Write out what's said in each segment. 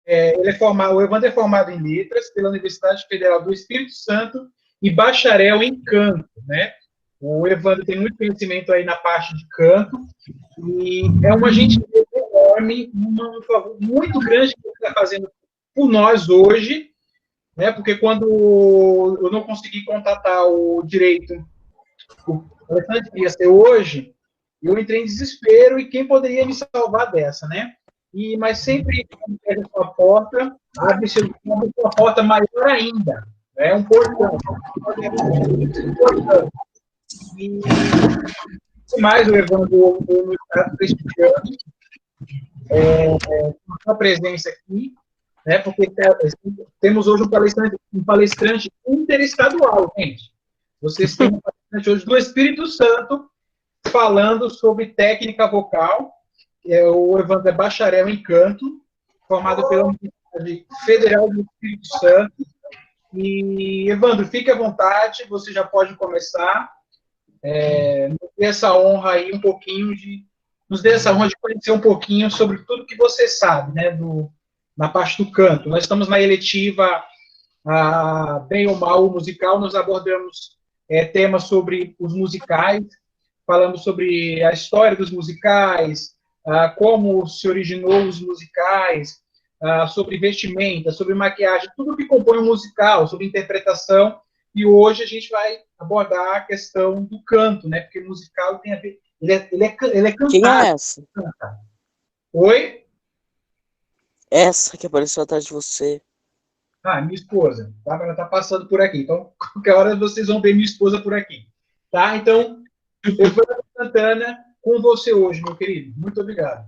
O Evandro é formado em letras pela Universidade Federal do Espírito Santo e bacharel em canto, né? O Evandro tem muito conhecimento aí na parte de canto e é uma gentileza enorme, um favor muito grande que ele está fazendo por nós hoje, né? Porque quando eu não consegui contatar o direito, o Alexandre que ia ser hoje, eu entrei em desespero e quem poderia me salvar dessa, né? Mas sempre fecha sua porta, abre-se uma porta maior ainda, né? Um portão. E mais o Evandro no estado prestigiando a presença aqui, né? Porque temos hoje um palestrante interestadual, gente. Vocês têm um palestrante hoje do Espírito Santo falando sobre técnica vocal. O Evandro é bacharel em canto, formado pela Universidade Federal do Espírito Santo. E, Evandro, fique à vontade, você já pode começar. Nos dê essa honra aí um pouquinho nos dê essa honra de conhecer um pouquinho sobre tudo que você sabe, né, na parte do canto. Nós estamos na eletiva Bem ou Mal musical, nós abordamos temas sobre os musicais, falamos sobre a história dos musicais, como se originou os musicais, sobre vestimenta, sobre maquiagem, tudo que compõe um musical, sobre interpretação. E hoje a gente vai abordar a questão do canto, né? Porque o musical tem a ver. Ele é cantado. Quem é essa? Oi? Essa que apareceu atrás de você. Minha esposa. Tá? Ela está passando por aqui. Então, qualquer hora vocês vão ver minha esposa por aqui. Tá? Então, Evandro Santana, com você hoje, meu querido. Muito obrigado.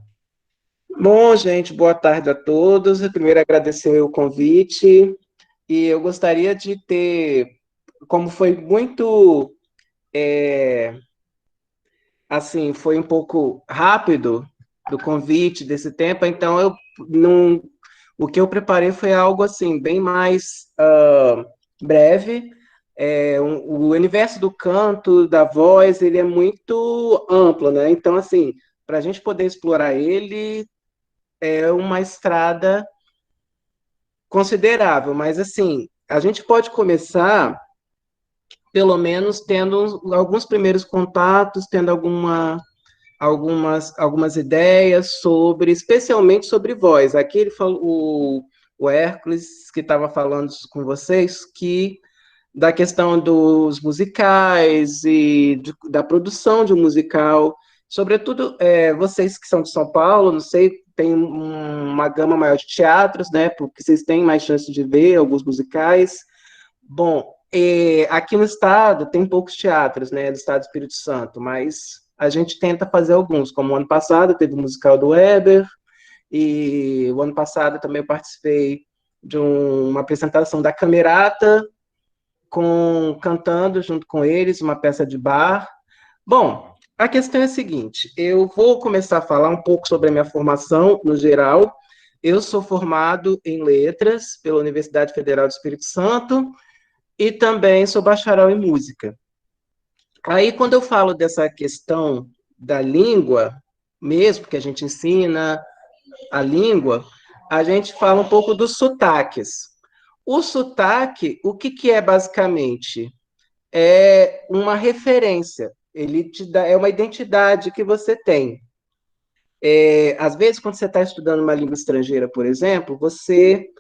Bom, gente, boa tarde a todos. Eu primeiro agradecer o convite e eu gostaria de ter, como foi muito, assim, foi um pouco rápido do convite desse tempo, então eu não, o que eu preparei foi algo assim bem mais breve. O universo do canto, da voz, ele é muito amplo, né? Então, assim, para a gente poder explorar ele é uma estrada considerável, mas assim, a gente pode começar, pelo menos, tendo alguns primeiros contatos, tendo algumas ideias sobre, especialmente sobre voz. Aqui ele falou, o Hércules, que estava falando com vocês, que da questão dos musicais e da produção de um musical, sobretudo vocês que são de São Paulo, não sei, tem uma gama maior de teatros, né, porque vocês têm mais chance de ver alguns musicais. Bom, aqui no estado tem poucos teatros, né, do estado do Espírito Santo, mas a gente tenta fazer alguns, como o ano passado teve o musical do Weber, e o ano passado também eu participei de uma apresentação da Camerata, cantando junto com eles, uma peça de bar. Bom, a questão é a seguinte, eu vou começar a falar um pouco sobre a minha formação no geral. Eu sou formado em letras pela Universidade Federal do Espírito Santo e também sou bacharel em música. Aí, quando eu falo dessa questão da língua, mesmo que a gente ensina a língua, a gente fala um pouco dos sotaques. O sotaque, o que é basicamente? É uma referência, ele te dá, é uma identidade que você tem. Às vezes, quando você está estudando uma língua estrangeira, por exemplo, você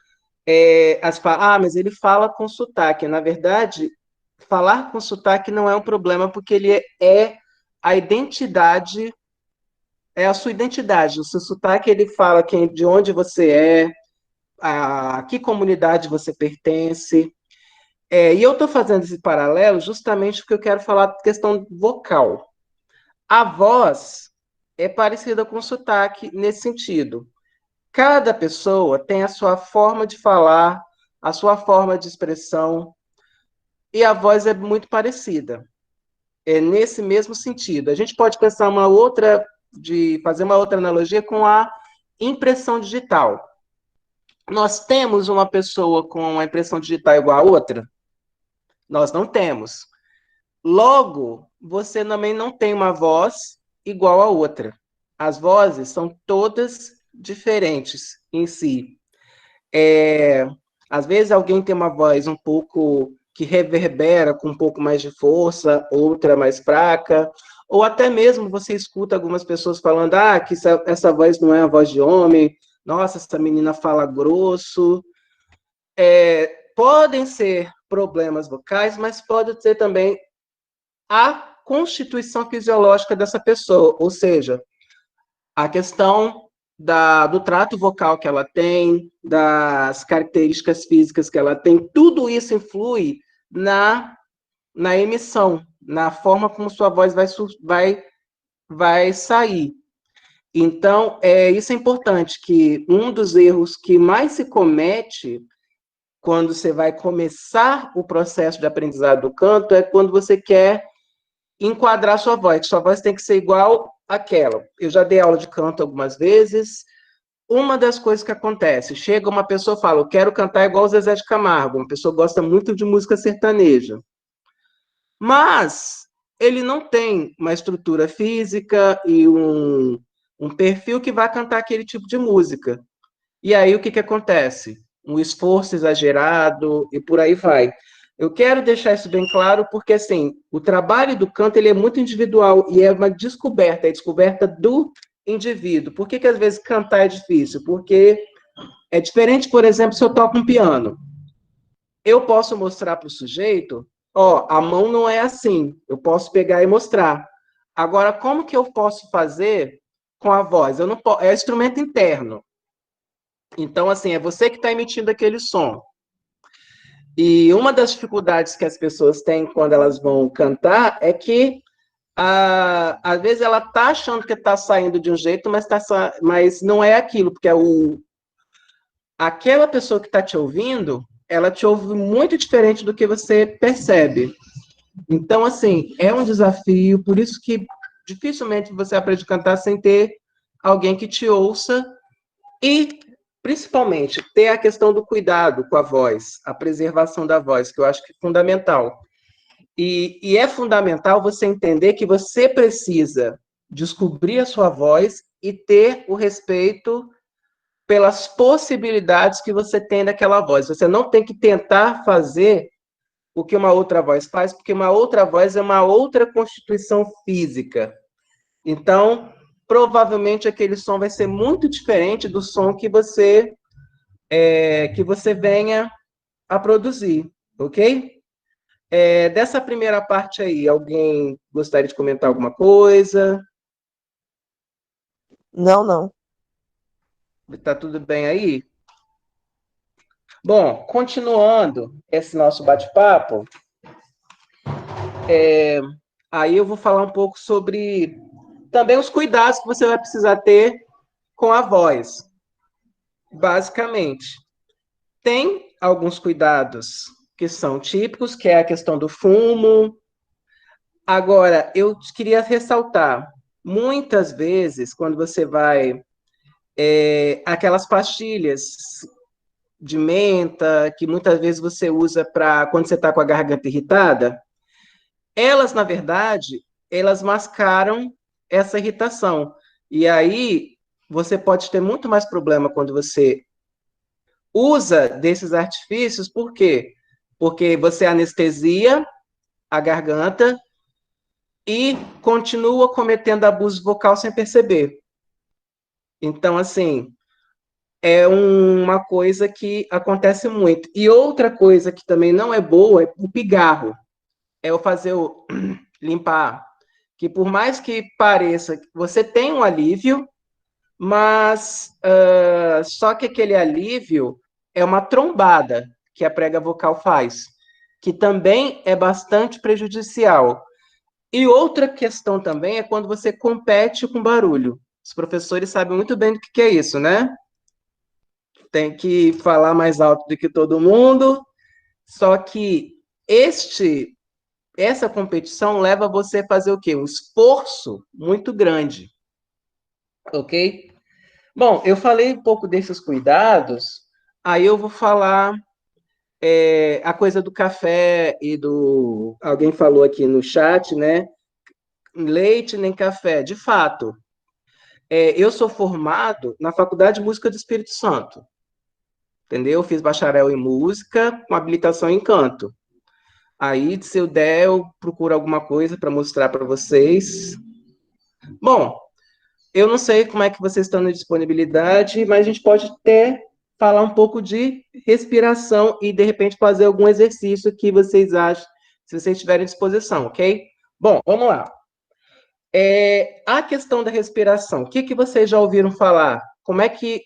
fala, mas ele fala com sotaque. Na verdade, falar com sotaque não é um problema, porque ele é a identidade, é a sua identidade. O seu sotaque, ele fala de onde você é, a que comunidade você pertence. E eu estou fazendo esse paralelo justamente porque eu quero falar da questão vocal. A voz é parecida com o sotaque nesse sentido. Cada pessoa tem a sua forma de falar, a sua forma de expressão, e a voz é muito parecida. É nesse mesmo sentido. A gente pode pensar fazer uma outra analogia com a impressão digital. Nós temos uma pessoa com uma impressão digital igual a outra? Nós não temos. Logo, você também não tem uma voz igual a outra. As vozes são todas diferentes em si. Às vezes alguém tem uma voz um pouco que reverbera com um pouco mais de força, outra mais fraca, ou até mesmo você escuta algumas pessoas falando, que essa voz não é a voz de homem, nossa, essa menina fala grosso. Podem ser problemas vocais, mas pode ser também a constituição fisiológica dessa pessoa, ou seja, a questão do trato vocal que ela tem, das características físicas que ela tem, tudo isso influi na emissão, na forma como sua voz vai sair. Então, isso é importante, que um dos erros que mais se comete quando você vai começar o processo de aprendizado do canto é quando você quer enquadrar sua voz. Sua voz tem que ser igual àquela. Eu já dei aula de canto algumas vezes. Uma das coisas que acontece, chega uma pessoa e fala, eu quero cantar igual o Zezé de Camargo. Uma pessoa gosta muito de música sertaneja. Mas ele não tem uma estrutura física e um perfil que vai cantar aquele tipo de música. E aí o que acontece? Um esforço exagerado e por aí vai. Eu quero deixar isso bem claro porque, assim, o trabalho do canto ele é muito individual e é uma descoberta, é a descoberta do indivíduo. Por que às vezes cantar é difícil? Porque é diferente, por exemplo, se eu toco um piano. Eu posso mostrar para o sujeito, a mão não é assim. Eu posso pegar e mostrar. Agora, como que eu posso fazer com a voz? Eu não posso, é instrumento interno. Então, assim, é você que está emitindo aquele som. E uma das dificuldades que as pessoas têm quando elas vão cantar é que, às vezes, ela está achando que está saindo de um jeito, mas não é aquilo, porque aquela pessoa que está te ouvindo, ela te ouve muito diferente do que você percebe. Então, assim, é um desafio, por isso que dificilmente você aprende a cantar sem ter alguém que te ouça e, principalmente, ter a questão do cuidado com a voz, a preservação da voz, que eu acho que é fundamental. E é fundamental você entender que você precisa descobrir a sua voz e ter o respeito pelas possibilidades que você tem daquela voz. Você não tem que tentar fazer o que uma outra voz faz, porque uma outra voz é uma outra constituição física. Então, provavelmente aquele som vai ser muito diferente do som que você venha a produzir, ok? Dessa primeira parte aí, alguém gostaria de comentar alguma coisa? Não, não. Tá tudo bem aí? Bom, continuando esse nosso bate-papo, aí eu vou falar um pouco sobre também os cuidados que você vai precisar ter com a voz. Basicamente, tem alguns cuidados que são típicos, que é a questão do fumo. Agora, eu queria ressaltar, muitas vezes, quando você vai, aquelas pastilhas de menta, que muitas vezes você usa para quando você está com a garganta irritada, elas, na verdade, elas mascaram essa irritação. E aí, você pode ter muito mais problema quando você usa desses artifícios, por quê? Porque você anestesia a garganta e continua cometendo abuso vocal sem perceber. Então, assim, é uma coisa que acontece muito. E outra coisa que também não é boa é o pigarro. É o fazer o limpar. Que por mais que pareça, você tem um alívio, mas só que aquele alívio é uma trombada que a prega vocal faz, que também é bastante prejudicial. E outra questão também é quando você compete com barulho. Os professores sabem muito bem do que é isso, né? Tem que falar mais alto do que todo mundo, só que essa competição leva você a fazer o quê? Um esforço muito grande, ok? Bom, eu falei um pouco desses cuidados, aí eu vou falar a coisa do café e do... Alguém falou aqui no chat, né? Leite nem café. De fato, eu sou formado na Faculdade de Música do Espírito Santo. entendeu? Fiz bacharel em música com habilitação em canto. Aí, se eu der, eu procuro alguma coisa para mostrar para vocês. Bom, eu não sei como é que vocês estão na disponibilidade, mas a gente pode até falar um pouco de respiração e, de repente, fazer algum exercício que vocês acham, se vocês tiverem disposição, ok? Bom, vamos lá. A questão da respiração, o que vocês já ouviram falar? Como é que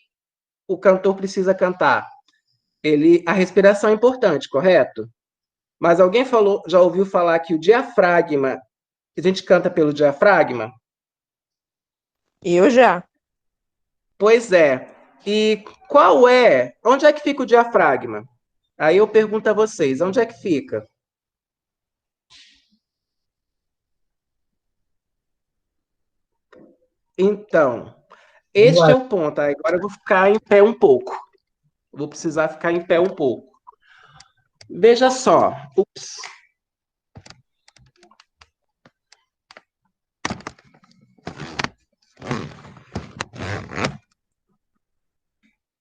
o cantor precisa cantar? A respiração é importante, correto? Mas alguém já ouviu falar que o diafragma, a gente canta pelo diafragma? Eu já. Pois é. E onde é que fica o diafragma? Aí eu pergunto a vocês, onde é que fica? Então, este é o ponto. Agora eu vou ficar em pé um pouco. Vou precisar ficar em pé um pouco. Veja só. Ups.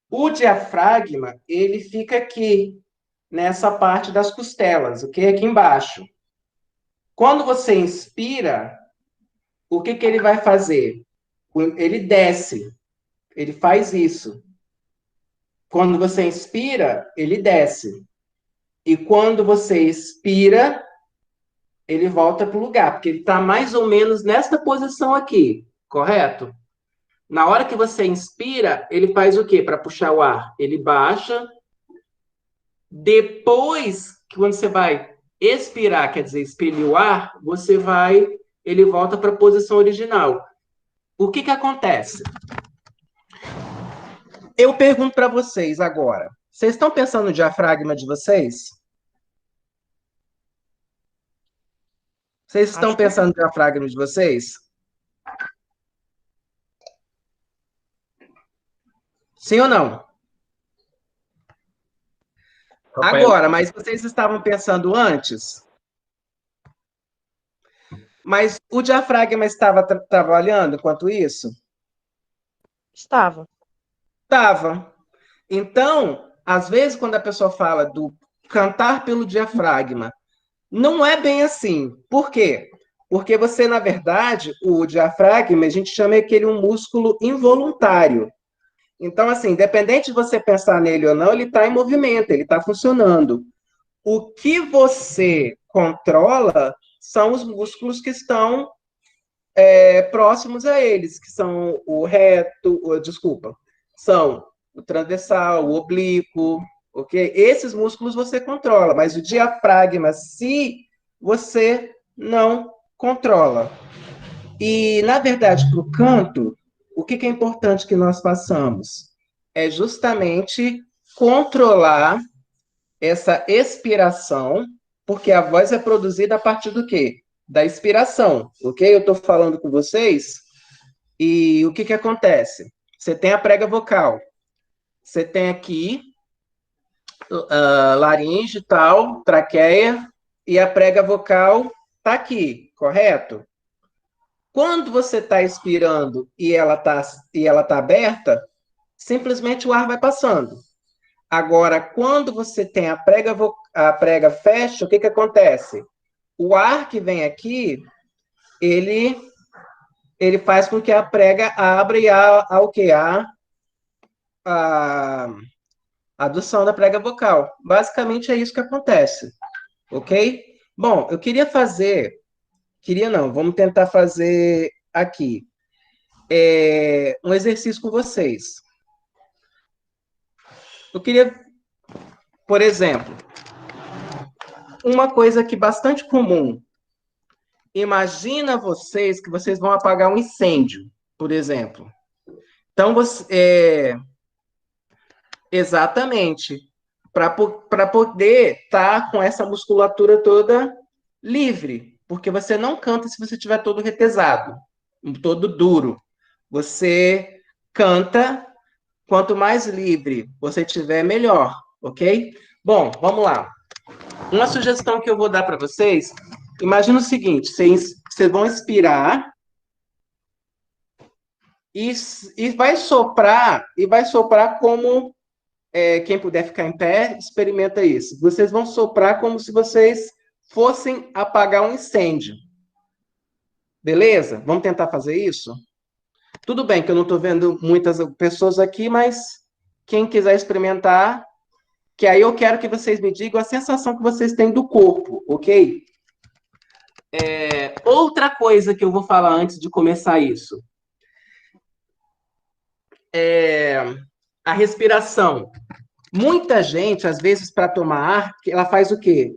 O diafragma, ele fica aqui, nessa parte das costelas, ok? Aqui embaixo. Quando você inspira, o que ele vai fazer? Ele desce. Ele faz isso. Quando você inspira, ele desce. E quando você expira, ele volta para o lugar, porque ele está mais ou menos nesta posição aqui, correto? Na hora que você inspira, ele faz o quê para puxar o ar? Ele baixa. Depois, quando você vai expirar, quer dizer, expelir o ar, ele volta para a posição original. O que acontece? Eu pergunto para vocês agora. Vocês estão pensando no diafragma de vocês? Vocês estão pensando no diafragma de vocês? Sim ou não? Agora, mas vocês estavam pensando antes? Mas o diafragma estava trabalhando enquanto isso? Estava. Estava. Então, às vezes, quando a pessoa fala do cantar pelo diafragma, não é bem assim. Por quê? Porque você, na verdade, o diafragma, a gente chama aquele um músculo involuntário. Então, assim, independente de você pensar nele ou não, ele está em movimento, ele está funcionando. O que você controla são os músculos que estão próximos a eles, que são são o transversal, o oblíquo, ok? Esses músculos você controla, mas o diafragma, se você não controla. E, na verdade, para o canto, o que é importante que nós façamos? É justamente controlar essa expiração, porque a voz é produzida a partir do quê? Da expiração, ok? Eu estou falando com vocês, e o que acontece? Você tem a prega vocal, você tem aqui laringe e tal, traqueia, e a prega vocal está aqui, correto? Quando você está expirando e ela tá aberta, simplesmente o ar vai passando. Agora, quando você tem a prega fecha, o que acontece? O ar que vem aqui, ele faz com que a prega abra e o que? A adução da prega vocal. Basicamente é isso que acontece, ok? Bom, vamos tentar fazer aqui um exercício com vocês. Eu queria, por exemplo, uma coisa que é bastante comum. Imagina vocês que vocês vão apagar um incêndio, por exemplo. Então, exatamente, para poder estar com essa musculatura toda livre, porque você não canta se você estiver todo retesado, todo duro. Você canta, quanto mais livre você tiver, melhor, ok? Bom, vamos lá. Uma sugestão que eu vou dar para vocês, imagina o seguinte, vocês vão inspirar e vai soprar como quem puder ficar em pé, experimenta isso. Vocês vão soprar como se vocês fossem apagar um incêndio. Beleza? Vamos tentar fazer isso? Tudo bem que eu não estou vendo muitas pessoas aqui, mas quem quiser experimentar, que aí eu quero que vocês me digam a sensação que vocês têm do corpo, ok? Outra coisa que eu vou falar antes de começar isso. A respiração. Muita gente, às vezes, para tomar ar, ela faz o quê?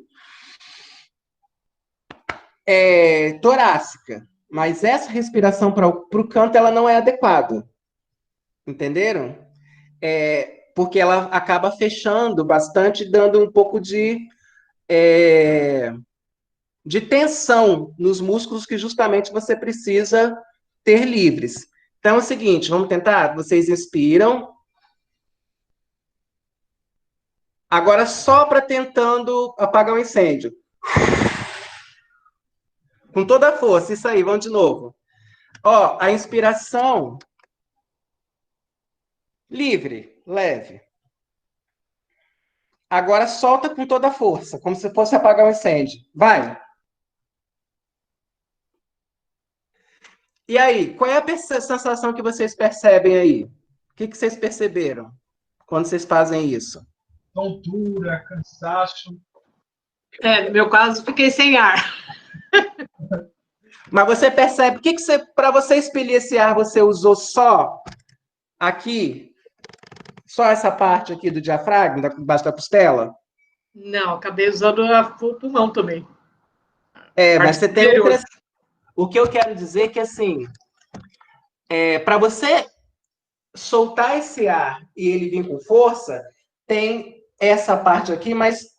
Torácica. Mas essa respiração para o canto, ela não é adequada. Entenderam? Porque ela acaba fechando bastante, dando um pouco de tensão nos músculos que justamente você precisa ter livres. Então é o seguinte, vamos tentar? Vocês inspiram. Agora sopra tentando apagar o incêndio. Com toda a força, isso aí, vamos de novo. Ó, a inspiração livre, leve. Agora solta com toda a força, como se fosse apagar um incêndio. Vai. E aí, qual é a sensação que vocês percebem aí? O que vocês perceberam quando vocês fazem isso? Tontura, cansaço. No meu caso, fiquei sem ar. Mas você percebe, para você expelir esse ar, você usou só aqui? Só essa parte aqui do diafragma, embaixo da costela? Não, acabei usando o pulmão também. Mas você tem outra... O que eu quero dizer é que, assim, para você soltar esse ar e ele vir com força, tem essa parte aqui, mas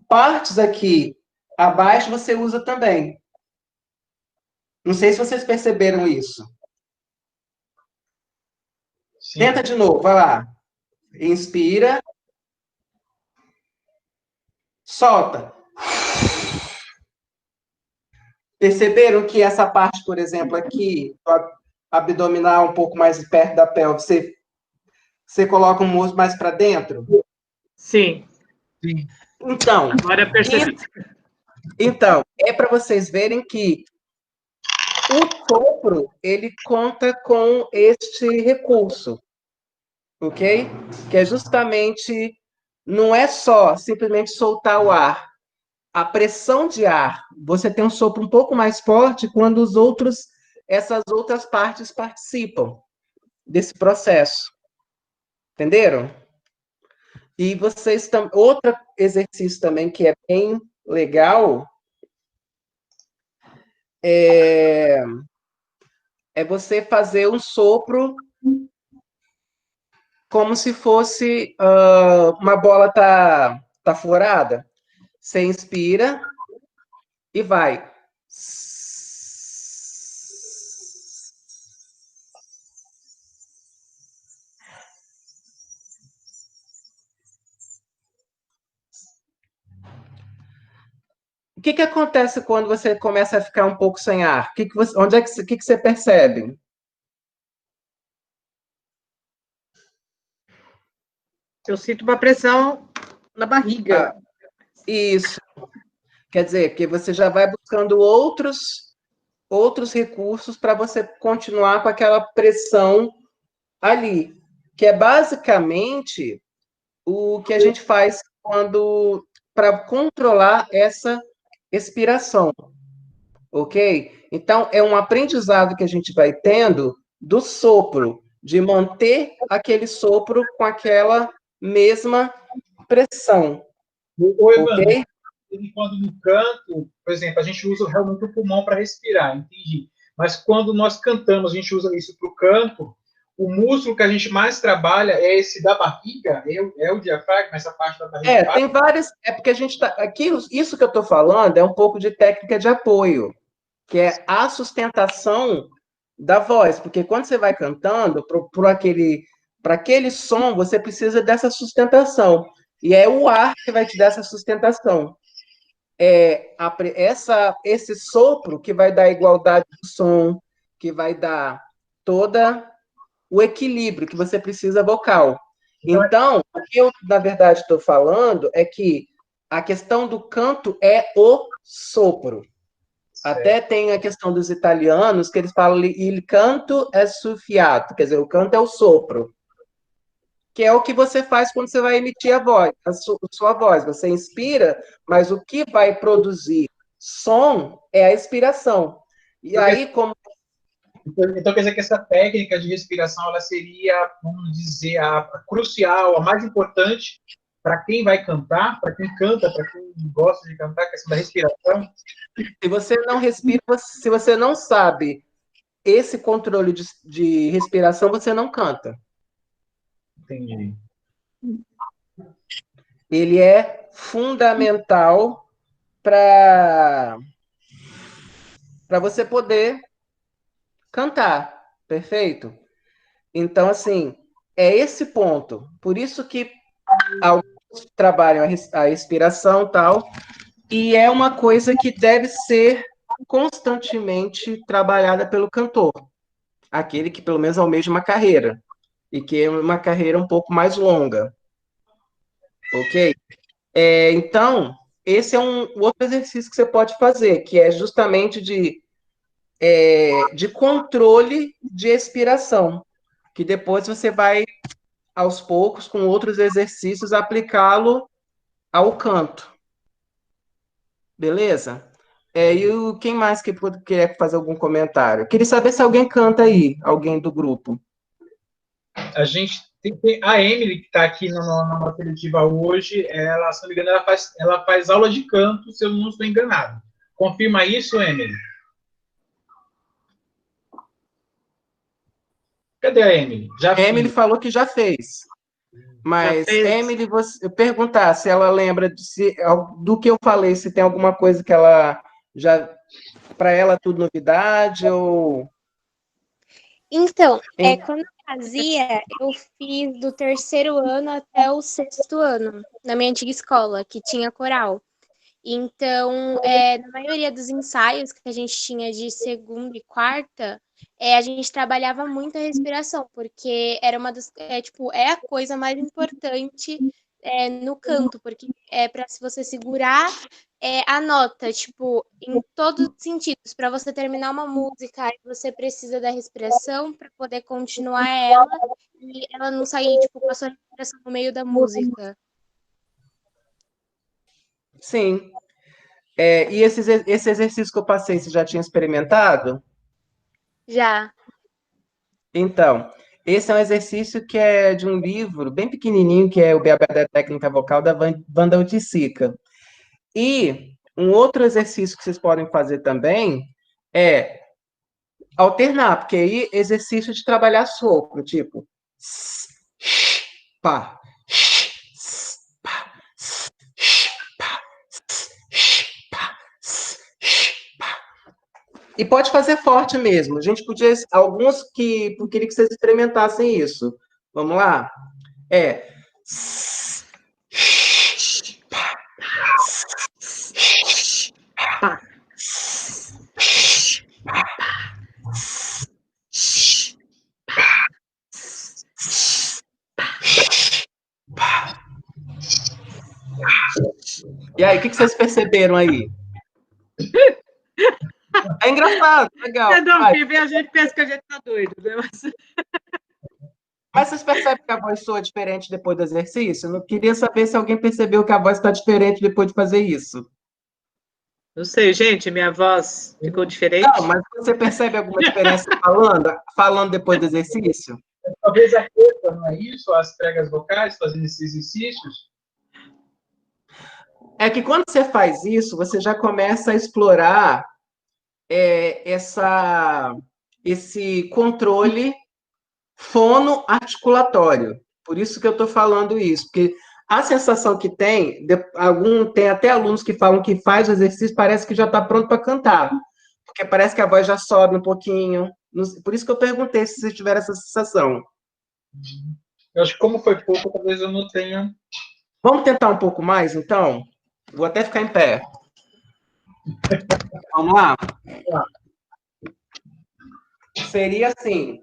partes aqui abaixo você usa também. Não sei se vocês perceberam isso. Sim. Tenta de novo, vai lá. Inspira. Solta. Perceberam que essa parte, por exemplo, aqui, abdominal um pouco mais perto da pelve, você coloca o músculo mais para dentro? Sim. Sim. Então, agora eu percebi. Então, é para vocês verem que o sopro, ele conta com este recurso, ok? Que é justamente, não é só simplesmente soltar o ar. A pressão de ar, você tem um sopro um pouco mais forte quando essas outras partes participam desse processo. Entenderam? E vocês outro exercício também que é bem legal é você fazer um sopro como se fosse uma bola tá furada. Você inspira e vai. O que acontece quando você começa a ficar um pouco sem ar? Onde é que você percebe? Eu sinto uma pressão na barriga. Isso. Quer dizer, que você já vai buscando outros recursos para você continuar com aquela pressão ali, que é basicamente o que a gente faz para controlar essa expiração, ok? Então, é um aprendizado que a gente vai tendo do sopro, de manter aquele sopro com aquela mesma pressão, ok? Quando no canto, por exemplo, a gente usa realmente o pulmão para respirar, entendi. Mas quando nós cantamos, a gente usa isso para o canto, o músculo que a gente mais trabalha é esse da barriga, é o diafragma, essa parte da barriga. Tem várias. É porque a gente está. Aqui, isso que eu estou falando é um pouco de técnica de apoio, que é a sustentação da voz. Porque quando você vai cantando, para aquele som, você precisa dessa sustentação. E é o ar que vai te dar essa sustentação. Esse sopro que vai dar a igualdade do som, que vai dar toda o equilíbrio que você precisa vocal. Então, o que eu, na verdade, estou falando é que a questão do canto é o sopro. Até tem a questão dos italianos, que eles falam il canto è soffiato, quer dizer, o canto é o sopro, que é o que você faz quando você vai emitir a voz, sua voz. Você inspira, mas o que vai produzir som é a expiração. E aí, como... Então, quer dizer que essa técnica de respiração, ela seria, vamos dizer, a crucial, a mais importante para quem vai cantar, para quem canta, para quem gosta de cantar, a questão da respiração. Se você não respira, se você não sabe esse controle de respiração, você não canta. Entendi. Ele é fundamental para você poder cantar, perfeito? Então, assim, é esse ponto. Por isso que alguns trabalham a respiração e tal, e é uma coisa que deve ser constantemente trabalhada pelo cantor, aquele que pelo menos almeja uma carreira, e que é uma carreira um pouco mais longa, ok? Então, esse é um outro exercício que você pode fazer, que é justamente de controle de expiração, que depois você vai, aos poucos, com outros exercícios, aplicá-lo ao canto. Beleza? Quem mais que quer fazer algum comentário? Queria saber se alguém canta aí, alguém do grupo. A gente tem a Emily, que está aqui na nossa seletiva hoje, ela, se não me engano, ela faz aula de canto, se eu não estou enganado. Confirma isso, Emily? Cadê a Emily? A Emily falou que já fez. Mas, Emily, eu perguntar se ela lembra do que eu falei, se tem alguma coisa que ela já... Para ela, tudo novidade ou... Então, quando eu fazia, eu fiz do 3º ano até o 6º ano, na minha antiga escola, que tinha coral. Então, na maioria dos ensaios que a gente tinha de segunda e quarta, a gente trabalhava muito a respiração, porque era uma das, é a coisa mais importante no canto, porque é para se você segurar a nota, tipo, em todos os sentidos. Para você terminar uma música, aí você precisa da respiração para poder continuar ela e ela não sair, tipo, com a sua respiração no meio da música. Sim. E esse exercício que eu passei, você já tinha experimentado? Já. Então, esse é um exercício que é de um livro bem pequenininho, que é o Beabá da Técnica Vocal, da Wanda Uticica. E um outro exercício que vocês podem fazer também é alternar, porque aí exercício de trabalhar sopro, tipo... Pá, pá, pá, pá. E pode fazer forte mesmo. A gente podia... Alguns que... Eu queria que vocês experimentassem isso. Vamos lá? E aí, o que vocês perceberam aí? É engraçado, legal. Vê a gente pensa que a gente tá doido, né? Mas vocês percebem que a voz soa diferente depois do exercício? Eu não queria saber se alguém percebeu que a voz está diferente depois de fazer isso. Não sei, gente, minha voz ficou diferente? Não, mas você percebe alguma diferença falando depois do exercício? Talvez a coisa, não é isso? As pregas vocais, fazendo esses exercícios? É que quando você faz isso, você já começa a explorar esse controle fonoarticulatório. Por isso que eu estou falando isso, porque a sensação que tem até alunos que falam que faz o exercício, parece que já está pronto para cantar, porque parece que a voz já sobe um pouquinho. Por isso que eu perguntei se vocês tiveram essa sensação. Eu acho que como foi pouco, talvez eu não tenha... Vamos tentar um pouco mais, então? Vou até ficar em pé. Vamos lá? Seria assim,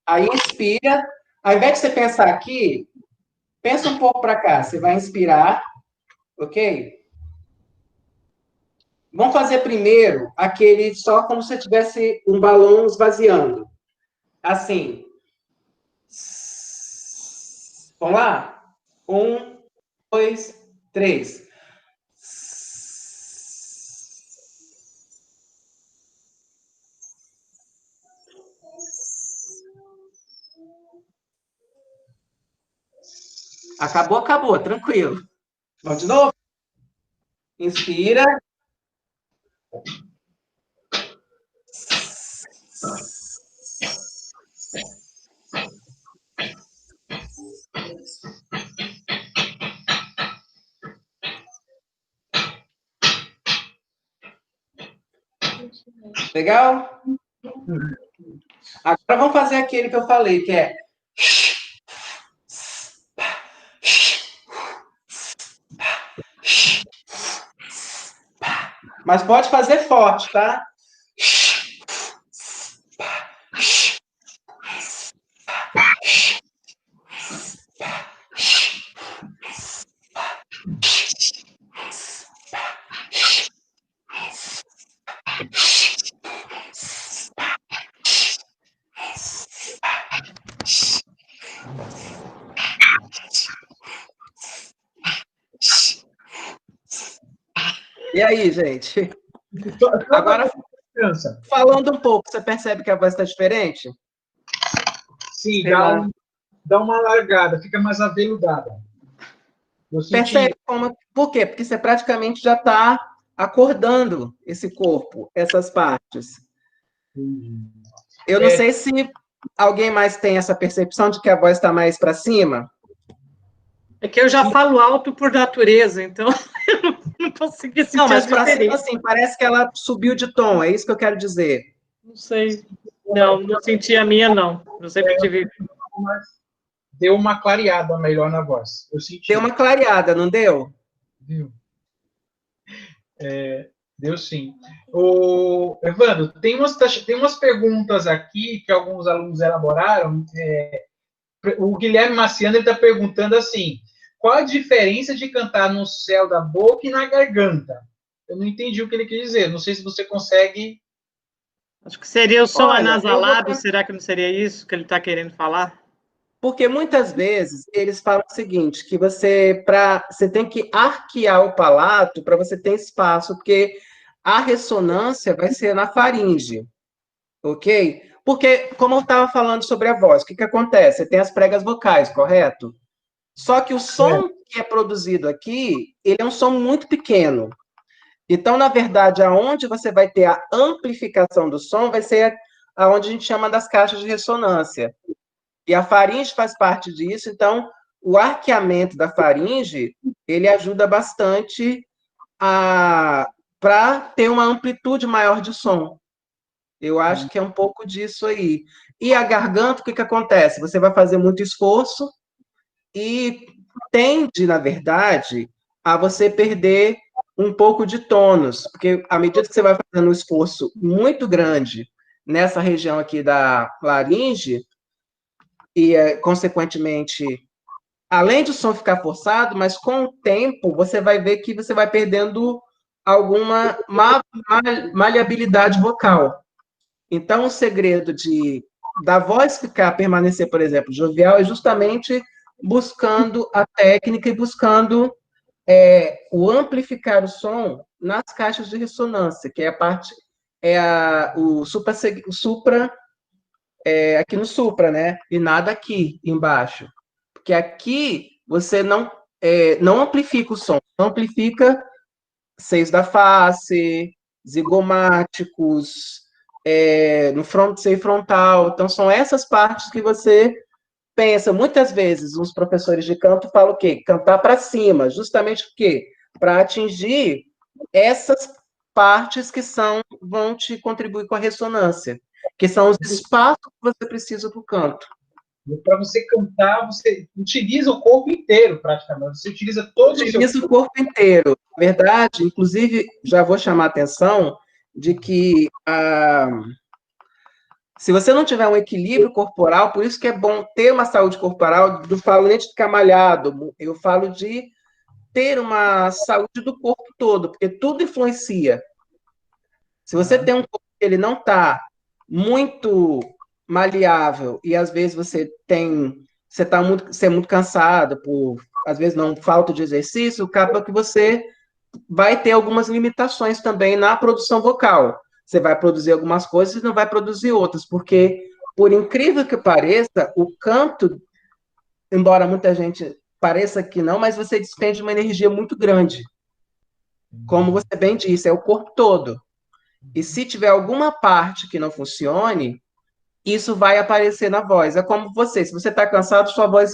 aí inspira, Ao invés de você pensar aqui, pensa um pouco para cá. Você vai inspirar, ok? Vamos fazer primeiro aquele só como se tivesse um balão esvaziando. Assim. Vamos lá? 1, 2, 3. Acabou, acabou, tranquilo. Vamos de novo? Inspira. Legal? Agora vamos fazer aquele que eu falei, que é... Mas pode fazer forte, tá? E aí, gente? Agora, falando um pouco, você percebe que a voz está diferente? Sim, dá uma largada, fica mais aveludada. Percebe como... Por quê? Porque você praticamente já está acordando esse corpo, essas partes. Eu não sei se alguém mais tem essa percepção de que a voz está mais para cima. É que eu já falo alto por natureza, então eu não consegui sentir. Não, mas para cima, assim, parece que ela subiu de tom, é isso que eu quero dizer. Não sei. Não senti a minha, não. Eu sempre tive... Deu uma clareada melhor na voz. Eu senti. Deu uma clareada, não deu? Deu. Deu sim. Evandro, tem umas perguntas aqui que alguns alunos elaboraram. O Guilherme Maciano está perguntando assim: qual a diferença de cantar no céu da boca e na garganta? Eu não entendi o que ele quis dizer. Não sei se você consegue. Acho que seria o som anasalado. Será que não seria isso que ele está querendo falar? Porque muitas vezes eles falam o seguinte, que você tem que arquear o palato para você ter espaço, porque a ressonância vai ser na faringe, ok? Porque, como eu estava falando sobre a voz, o que acontece? Você tem as pregas vocais, correto? Só que o som que é produzido aqui, ele é um som muito pequeno. Então, na verdade, aonde você vai ter a amplificação do som vai ser aonde a gente chama das caixas de ressonância. E a faringe faz parte disso, então o arqueamento da faringe, ele ajuda bastante para ter uma amplitude maior de som. Eu acho que é um pouco disso aí. E a garganta, o que acontece? Você vai fazer muito esforço e tende, na verdade, a você perder um pouco de tônus, porque à medida que você vai fazendo um esforço muito grande nessa região aqui da laringe, e, consequentemente, além de o som ficar forçado, mas com o tempo você vai ver que você vai perdendo alguma maleabilidade vocal. Então, o segredo da voz permanecer, por exemplo, jovial, é justamente buscando a técnica e buscando o amplificar o som nas caixas de ressonância, que é a parte, o supra aqui no supra, né? E nada aqui embaixo. Porque aqui você não amplifica o som, não amplifica seios da face, zigomáticos, no seio frontal. Então, são essas partes que você pensa. Muitas vezes, os professores de canto falam o quê? Cantar para cima, justamente o quê? Para atingir essas partes que vão te contribuir com a ressonância, que são os espaços que você precisa para o canto. Para você cantar, você utiliza o corpo inteiro, praticamente. Você utiliza todo o corpo inteiro. Na verdade, inclusive, já vou chamar a atenção de que Se você não tiver um equilíbrio corporal, por isso que é bom ter uma saúde corporal, não falo nem de ficar malhado, eu falo de ter uma saúde do corpo todo, porque tudo influencia. Se você tem um corpo que ele não está muito maleável e às vezes você é muito cansado por às vezes não falta de exercício, acaba que você vai ter algumas limitações também na produção vocal. Você vai produzir algumas coisas e não vai produzir outras, porque por incrível que pareça, o canto, embora muita gente pareça que não, mas você despende uma energia muito grande. Como você bem disse, é o corpo todo. E se tiver alguma parte que não funcione, isso vai aparecer na voz. É como você, se você está cansado, sua voz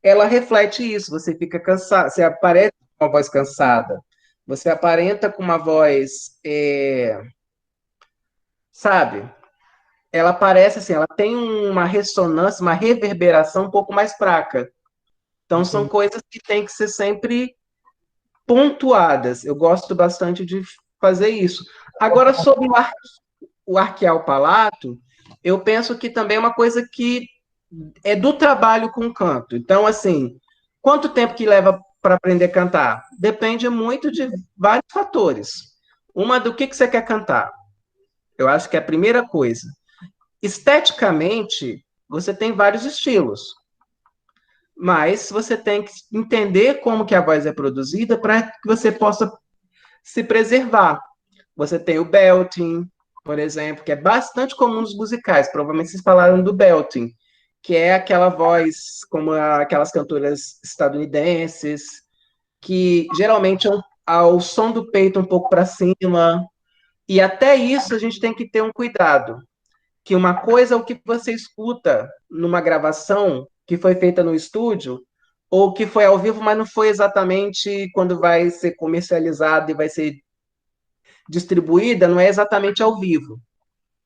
ela reflete isso. Você fica cansado, você aparece com uma voz cansada, você aparenta com uma voz, sabe? Ela parece assim, ela tem uma ressonância, uma reverberação um pouco mais fraca. Então são coisas que têm que ser sempre pontuadas. Eu gosto bastante de fazer isso. Agora, sobre o arquear o palato, eu penso que também é uma coisa que é do trabalho com o canto. Então, assim, quanto tempo que leva para aprender a cantar? Depende muito de vários fatores. Uma do que você quer cantar. Eu acho que é a primeira coisa. Esteticamente, você tem vários estilos, mas você tem que entender como que a voz é produzida para que você possa se preservar. Você tem o belting, por exemplo, que é bastante comum nos musicais. Provavelmente vocês falaram do belting, que é aquela voz como aquelas cantoras estadunidenses, que geralmente é ao som do peito um pouco para cima. E até isso a gente tem que ter um cuidado, que uma coisa é o que você escuta numa gravação que foi feita no estúdio, ou que foi ao vivo, mas não foi exatamente quando vai ser comercializado e vai ser distribuída, não é exatamente ao vivo.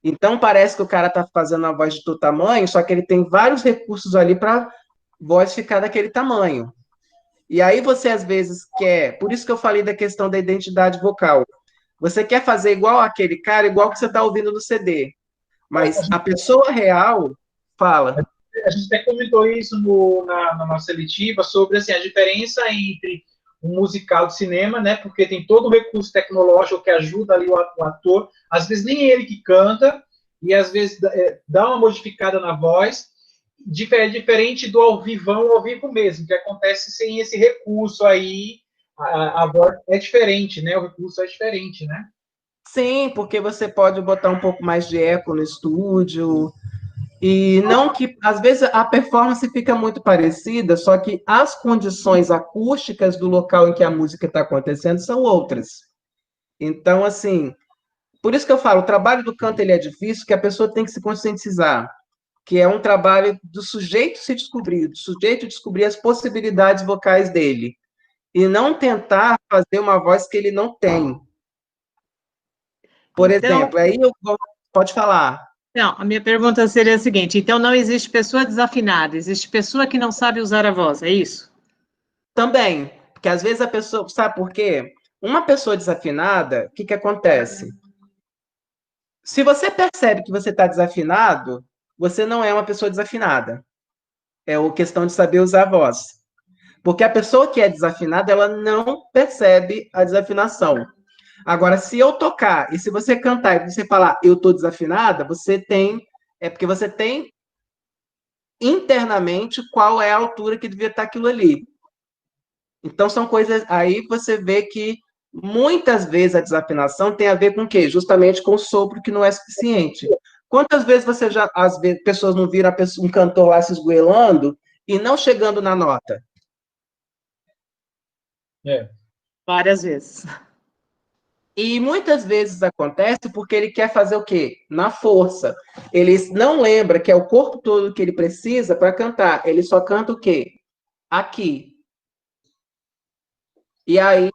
Então parece que o cara está fazendo a voz de todo tamanho, só que ele tem vários recursos ali para a voz ficar daquele tamanho. E aí você às vezes quer, por isso que eu falei da questão da identidade vocal. Você quer fazer igual aquele cara, igual que você está ouvindo no CD. Mas a pessoa real fala. A gente até comentou isso na nossa seletiva sobre assim, a diferença entre um musical de cinema, né? Porque tem todo o recurso tecnológico que ajuda ali o ator. Às vezes nem ele que canta, e às vezes dá uma modificada na voz. Diferente do ao vivo mesmo, que acontece sem esse recurso aí. A voz é diferente, né? O recurso é diferente, né? Sim, porque você pode botar um pouco mais de eco no estúdio. E não que, às vezes, a performance fica muito parecida, só que as condições acústicas do local em que a música está acontecendo são outras. Então, assim, por isso que eu falo, o trabalho do canto ele é difícil, que a pessoa tem que se conscientizar, que é um trabalho do sujeito se descobrir, do sujeito descobrir as possibilidades vocais dele, e não tentar fazer uma voz que ele não tem. Por exemplo, aí pode falar. Não, a minha pergunta seria a seguinte: então não existe pessoa desafinada, existe pessoa que não sabe usar a voz, é isso? Também, porque às vezes a pessoa, sabe por quê? Uma pessoa desafinada, o que acontece? Se você percebe que você está desafinado, você não é uma pessoa desafinada. É uma questão de saber usar a voz. Porque a pessoa que é desafinada, ela não percebe a desafinação. Agora, se eu tocar e se você cantar e você falar eu estou desafinada, você tem. É porque você tem internamente qual é a altura que devia estar aquilo ali. Então, são coisas. Aí você vê que muitas vezes a desafinação tem a ver com o quê? Justamente com o sopro que não é suficiente. Quantas vezes você já. As pessoas não viram um cantor lá se esgoelando e não chegando na nota? Várias vezes. E muitas vezes acontece porque ele quer fazer o quê? Na força. Ele não lembra que é o corpo todo que ele precisa para cantar. Ele só canta o quê? Aqui. E aí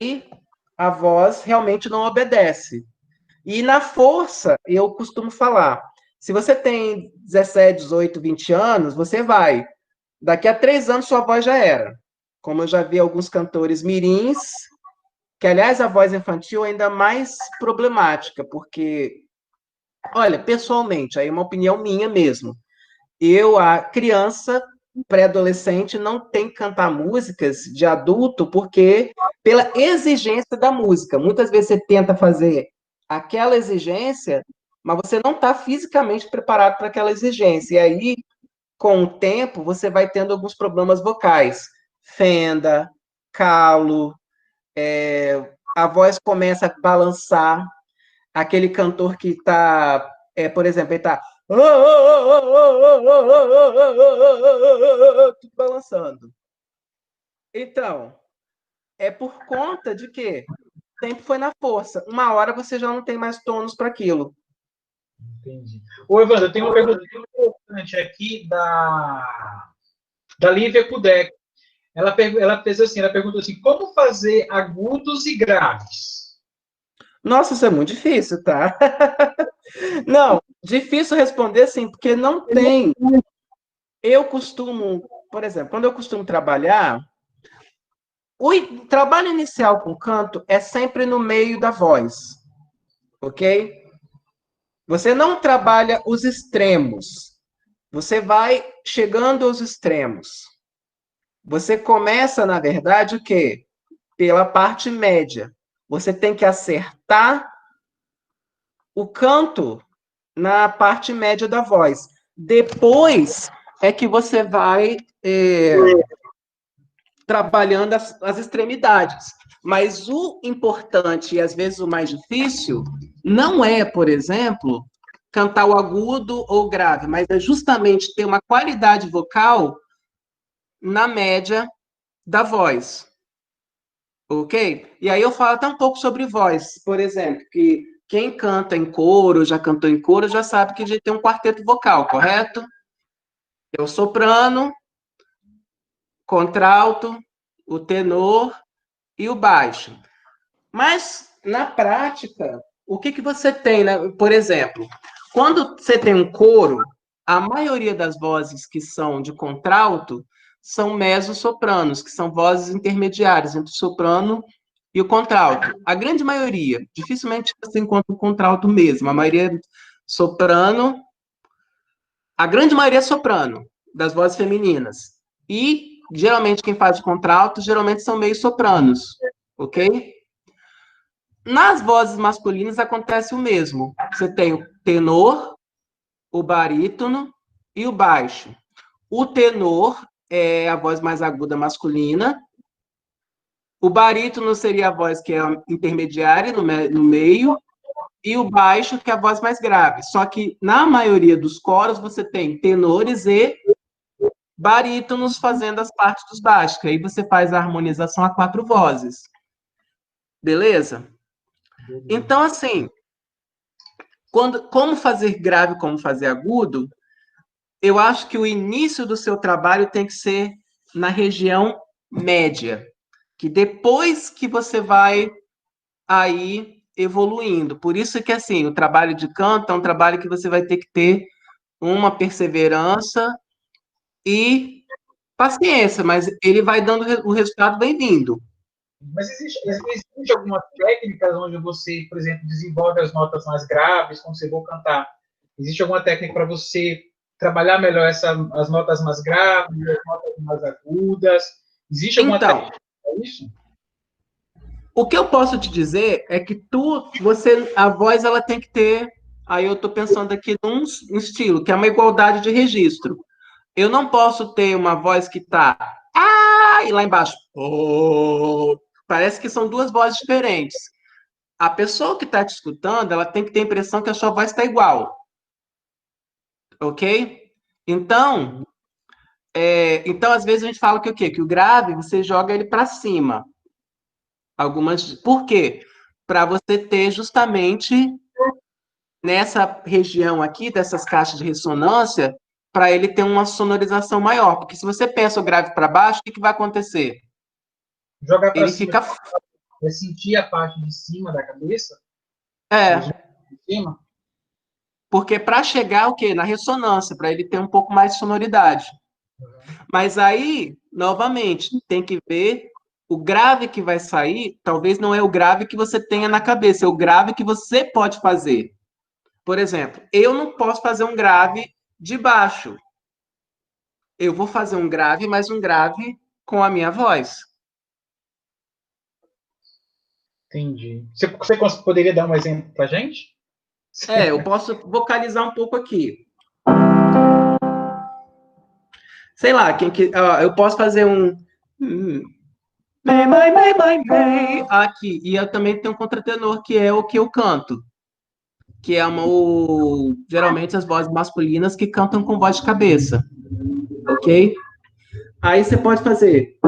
a voz realmente não obedece. E na força, eu costumo falar, se você tem 17, 18, 20 anos, você vai. Daqui a 3 anos sua voz já era. Como eu já vi alguns cantores mirins, que aliás a voz infantil é ainda mais problemática, porque Olha, pessoalmente, aí é uma opinião minha mesmo. A criança, pré-adolescente, não tem que cantar músicas de adulto porque pela exigência da música. Muitas vezes você tenta fazer aquela exigência, mas você não está fisicamente preparado para aquela exigência. E aí, com o tempo, você vai tendo alguns problemas vocais. Fenda, calo, a voz começa a balançar. Aquele cantor que está, por exemplo, ele está tudo balançando. Então, é por conta de que sempre foi na força. Uma hora você já não tem mais tônus para aquilo. Entendi. Ô, Evandro, eu tenho uma pergunta importante aqui da Lívia Kudek. Ela perguntou assim, como fazer agudos e graves? Nossa, isso é muito difícil, tá? Não, difícil responder sim, porque não tem. Eu costumo, por exemplo, quando eu costumo trabalhar, o trabalho inicial com canto é sempre no meio da voz, ok? Você não trabalha os extremos, você vai chegando aos extremos. Você começa, na verdade, o quê? Pela parte média. Você tem que acertar o canto na parte média da voz. Depois é que você vai trabalhando as extremidades. Mas o importante e às vezes o mais difícil não é, por exemplo, cantar o agudo ou grave, mas é justamente ter uma qualidade vocal na média da voz. Ok? E aí eu falo até um pouco sobre voz, por exemplo, que quem canta em coro, já cantou em coro, já sabe que a gente tem um quarteto vocal, correto? É o soprano, contralto, o tenor e o baixo. Mas, na prática, o que você tem, né? Por exemplo, quando você tem um coro, a maioria das vozes que são de contralto são mezzo-sopranos, que são vozes intermediárias entre o soprano e o contralto. A grande maioria, dificilmente você encontra o contralto mesmo, a maioria é soprano, a grande maioria é soprano, das vozes femininas. E, geralmente, quem faz contralto, geralmente são meio sopranos, ok? Nas vozes masculinas acontece o mesmo. Você tem o tenor, o barítono e o baixo. O tenor é a voz mais aguda masculina. O barítono seria a voz que é intermediária no meio. E o baixo, que é a voz mais grave. Só que, na maioria dos coros, você tem tenores e barítonos fazendo as partes dos baixos, que aí você faz a harmonização a 4 vozes. Beleza? Então, assim, como fazer grave, como fazer agudo, eu acho que o início do seu trabalho tem que ser na região média, que depois que você vai aí evoluindo. Por isso que, assim, o trabalho de canto é um trabalho que você vai ter que ter uma perseverança e paciência, mas ele vai dando o resultado bem vindo. Mas existe alguma técnica onde você, por exemplo, desenvolve as notas mais graves quando você for cantar? Existe alguma técnica para você trabalhar melhor as notas mais graves, as notas mais agudas? Existe alguma técnica para isso? O que eu posso te dizer é que a voz ela tem que ter, aí eu estou pensando aqui num estilo, que é uma igualdade de registro. Eu não posso ter uma voz que está e lá embaixo, parece que são duas vozes diferentes. A pessoa que está te escutando, ela tem que ter a impressão que a sua voz está igual. Ok? Então, às vezes a gente fala que o quê? Que o grave, você joga ele para cima. Por quê? Para você ter justamente nessa região aqui, dessas caixas de ressonância, para ele ter uma sonorização maior. Porque se você pensa o grave para baixo, o que vai acontecer? Jogar para Ele cima. fica. É sentir a parte de cima da cabeça? De cima? Porque para chegar o quê? Na ressonância, para ele ter um pouco mais de sonoridade. Mas aí, novamente, tem que ver o grave que vai sair, talvez não é o grave que você tenha na cabeça, é o grave que você pode fazer. Por exemplo, eu não posso fazer um grave de baixo. Eu vou fazer um grave, mas um grave com a minha voz. Entendi. Você poderia dar um exemplo pra gente? Eu posso vocalizar um pouco aqui. Sei lá, eu posso fazer um... Aqui. E eu também tenho um contratenor, que é o que eu canto. Que é geralmente as vozes masculinas que cantam com voz de cabeça. Ok? Aí você pode fazer...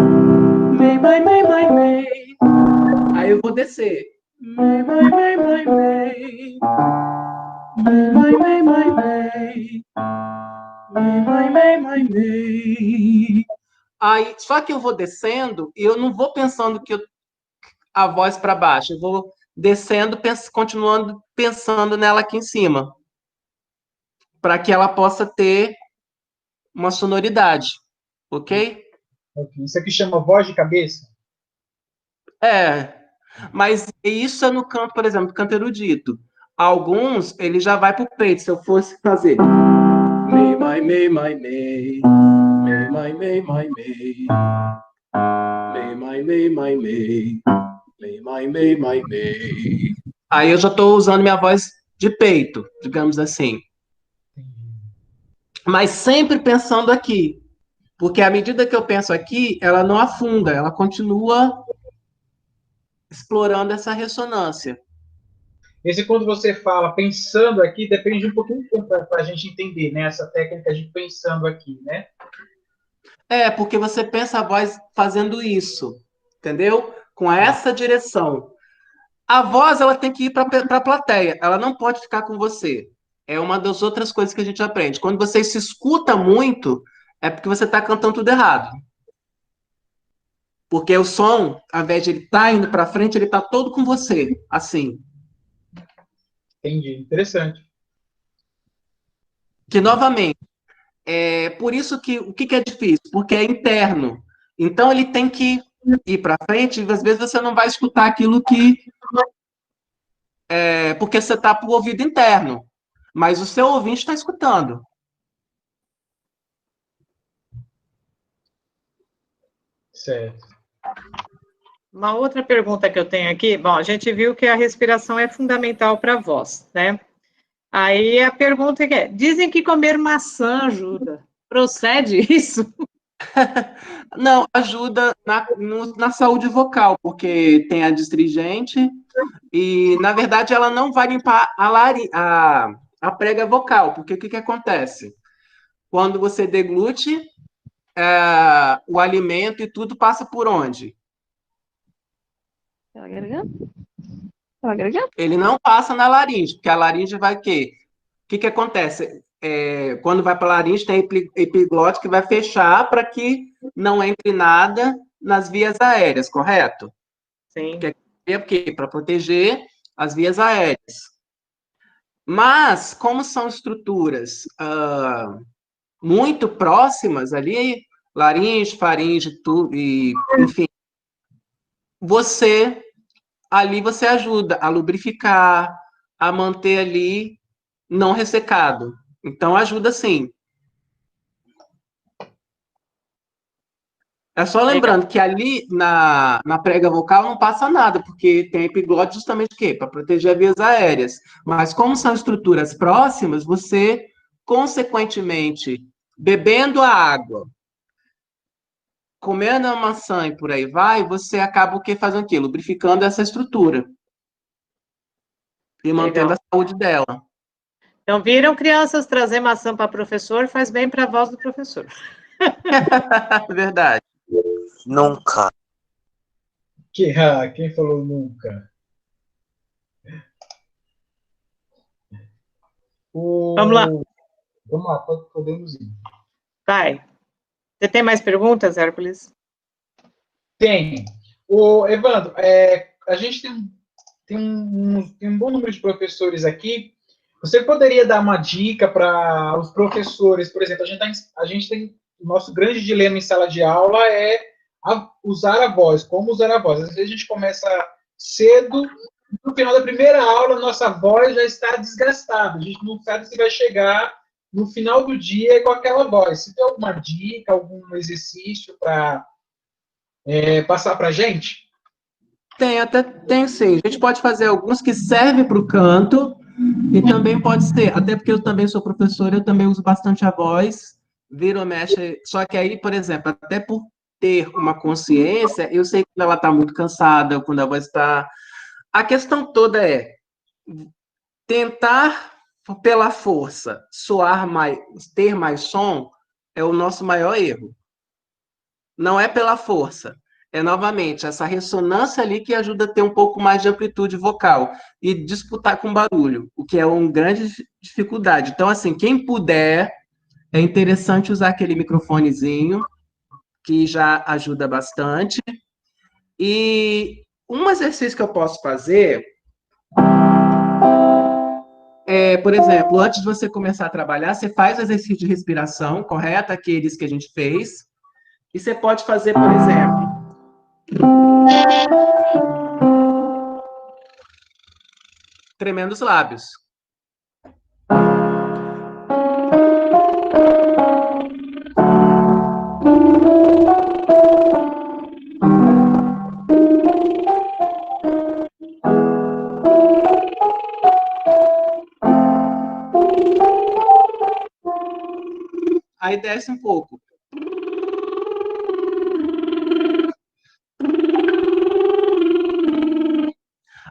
Aí eu vou descer. Aí, só que eu vou descendo e eu não vou pensando que a voz para baixo. Eu vou descendo, continuando pensando nela aqui em cima. Para que ela possa ter uma sonoridade. Ok? Isso aqui chama voz de cabeça? Mas isso é no canto, por exemplo, canto erudito. Alguns, ele já vai pro peito. Se eu fosse fazer... Aí eu já estou usando minha voz de peito, digamos assim. Mas sempre pensando aqui. Porque à medida que eu penso aqui, ela não afunda, ela continua explorando essa ressonância. Esse, quando você fala pensando aqui, depende um pouquinho para a gente entender, né? Essa técnica de pensando aqui, né? Porque você pensa a voz fazendo isso, entendeu? Com essa direção. A voz, ela tem que ir para a plateia, ela não pode ficar com você. É uma das outras coisas que a gente aprende. Quando você se escuta muito, é porque você está cantando tudo errado. Porque o som, ao invés de ele estar indo para frente, ele está todo com você, assim. Entendi, interessante. Que, novamente, por isso que o que é difícil? Porque é interno. Então, ele tem que ir para frente, e às vezes você não vai escutar aquilo que... porque você está para o ouvido interno. Mas o seu ouvinte está escutando. Certo. Uma outra pergunta que eu tenho aqui, bom, a gente viu que a respiração é fundamental para a voz, né? Aí a pergunta é, dizem que comer maçã ajuda. Procede isso? Não, ajuda na saúde vocal, porque tem a astringente e, na verdade, ela não vai limpar a prega vocal, porque o que acontece? Quando você deglute, o alimento e tudo passa por onde? Pela garganta? Pela garganta? Ele não passa na laringe, porque a laringe vai o quê? O que acontece? Quando vai para a laringe, tem epiglote que vai fechar para que não entre nada nas vias aéreas, correto? Sim. Porque para proteger as vias aéreas. Mas, como são estruturas muito próximas ali, laringe, faringe, tudo, e, enfim, ali você ajuda a lubrificar, a manter ali não ressecado. Então, ajuda sim. É só lembrando que ali na prega vocal não passa nada, porque tem epiglote justamente o quê? Para proteger as vias aéreas. Mas como são estruturas próximas, você, consequentemente, bebendo a água, comendo a maçã e por aí vai, você acaba o quê? Fazendo o quê? Lubrificando essa estrutura. E mantendo a saúde dela. Então, viram, crianças, trazer maçã para professor faz bem para a voz do professor. Verdade. Nunca. Quem falou nunca? Vamos lá. Vamos lá, podemos ir. Vai. Você tem mais perguntas, Hércules? Tem. Evandro, a gente tem um bom número de professores aqui. Você poderia dar uma dica para os professores? Por exemplo, a gente tem o nosso grande dilema em sala de aula usar a voz, como usar a voz. Às vezes a gente começa cedo no final da primeira aula, nossa voz já está desgastada. A gente não sabe se vai chegar no final do dia com aquela voz. Se tem alguma dica, algum exercício para passar para a gente? Tem sim. A gente pode fazer alguns que servem para o canto e também pode ser, até porque eu também sou professor, eu também uso bastante a voz, vira ou mexe. Só que aí, por exemplo, até por ter uma consciência, eu sei quando ela está muito cansada, quando a voz está. A questão toda é tentar pela força soar mais, ter mais som é o nosso maior erro. Não é pela força. É novamente essa ressonância ali que ajuda a ter um pouco mais de amplitude vocal e disputar com barulho, o que é uma grande dificuldade. Então, assim, quem puder, é interessante usar aquele microfonezinho, que já ajuda bastante. E um exercício que eu posso fazer é, por exemplo, antes de você começar a trabalhar, você faz o exercício de respiração, correto? Aqueles que a gente fez. E você pode fazer, por exemplo, tremendo os lábios. Aí desce um pouco.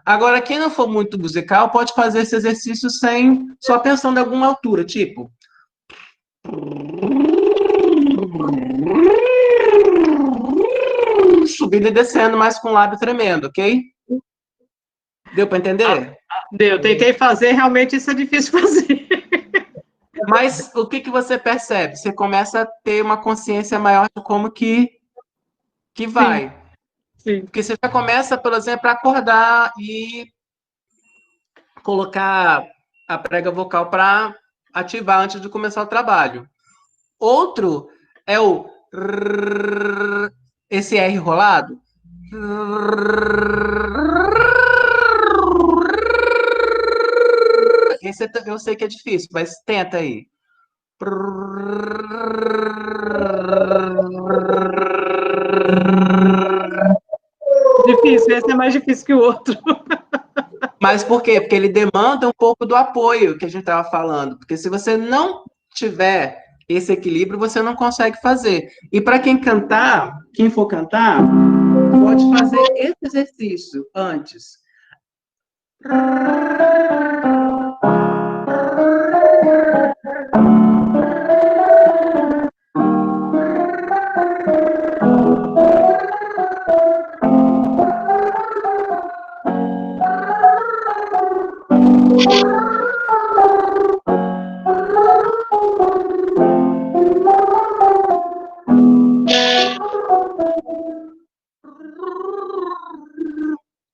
Agora, quem não for muito musical, pode fazer esse exercício sem, só pensando em alguma altura, tipo. Subindo e descendo, mas com o lábio tremendo, ok? Deu para entender? Deu, tentei fazer, realmente isso é difícil fazer. Mas o que você percebe? Você começa a ter uma consciência maior de como que vai. Sim. Porque você já começa, por exemplo, a acordar e colocar a prega vocal para ativar antes de começar o trabalho. Outro é o esse R rolado. Esse eu sei que é difícil, mas tenta aí. Difícil, esse é mais difícil que o outro. Mas por quê? Porque ele demanda um pouco do apoio que a gente estava falando. Porque se você não tiver esse equilíbrio, você não consegue fazer. E para quem for cantar, pode fazer esse exercício antes.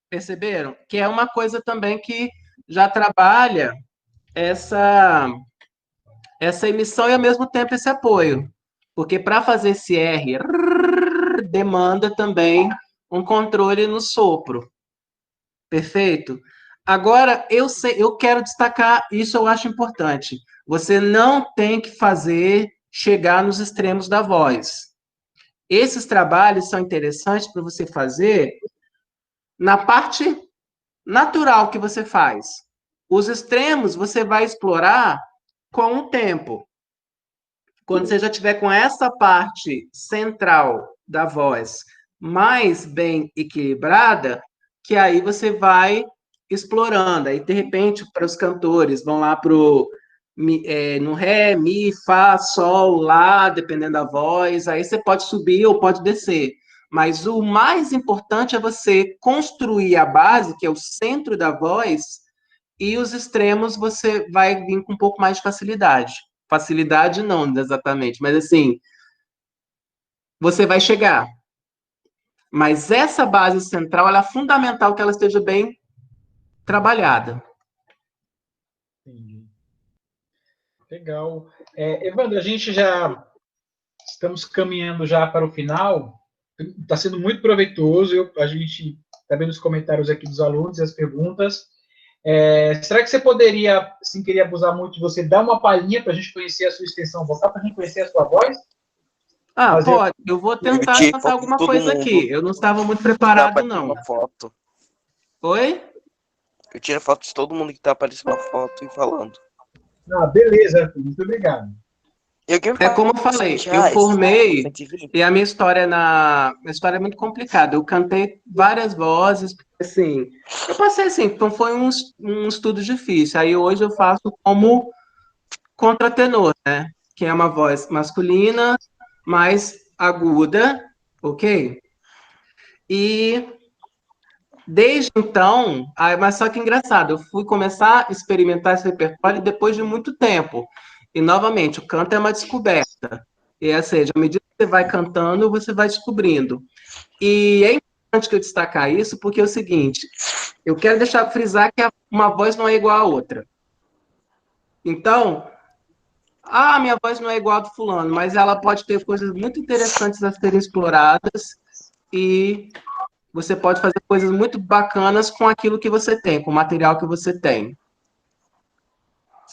Perceberam? Que é uma coisa também que já trabalha essa emissão e ao mesmo tempo esse apoio. Porque para fazer esse R demanda também um controle no sopro. Perfeito? Agora, eu quero destacar, isso eu acho importante. Você não tem que chegar nos extremos da voz. Esses trabalhos são interessantes para você fazer na parte natural que você faz. Os extremos você vai explorar com o tempo. Quando você já tiver com essa parte central da voz mais bem equilibrada, que aí você vai explorando. Aí, de repente, para os cantores, vão lá para no Ré, Mi, Fá, Sol, Lá, dependendo da voz. Aí você pode subir ou pode descer. Mas o mais importante é você construir a base, que é o centro da voz, e os extremos você vai vir com um pouco mais de facilidade. Facilidade não, exatamente, mas assim, você vai chegar. Mas essa base central, ela é fundamental que ela esteja bem trabalhada. Entendi. Legal. Evandro, a gente já estamos caminhando já para o final. Está sendo muito proveitoso. A gente está vendo os comentários aqui dos alunos e as perguntas. Será que você poderia, sem querer abusar muito de você, dar uma palhinha para a gente conhecer a sua extensão vocal, para a gente conhecer a sua voz? Pode. Eu vou tentar fazer alguma coisa aqui. Eu não estava muito preparado, não. Foto. Oi? Eu tiro foto de todo mundo que tá aparecendo na foto e falando. Beleza, muito obrigado. Como eu falei, eu formei, e a minha história é muito complicada. Eu cantei várias vozes, assim, eu passei assim, então foi um estudo difícil. Aí hoje eu faço como contratenor, né? Que é uma voz masculina, mais aguda, ok? E desde então, mas só que engraçado, eu fui começar a experimentar esse repertório depois de muito tempo. E, novamente, o canto é uma descoberta. E, ou seja, à medida que você vai cantando, você vai descobrindo. E é importante que eu destacar isso, porque é o seguinte, eu quero frisar que uma voz não é igual à outra. Então, minha voz não é igual a do fulano, mas ela pode ter coisas muito interessantes a serem exploradas e você pode fazer coisas muito bacanas com aquilo que você tem, com o material que você tem.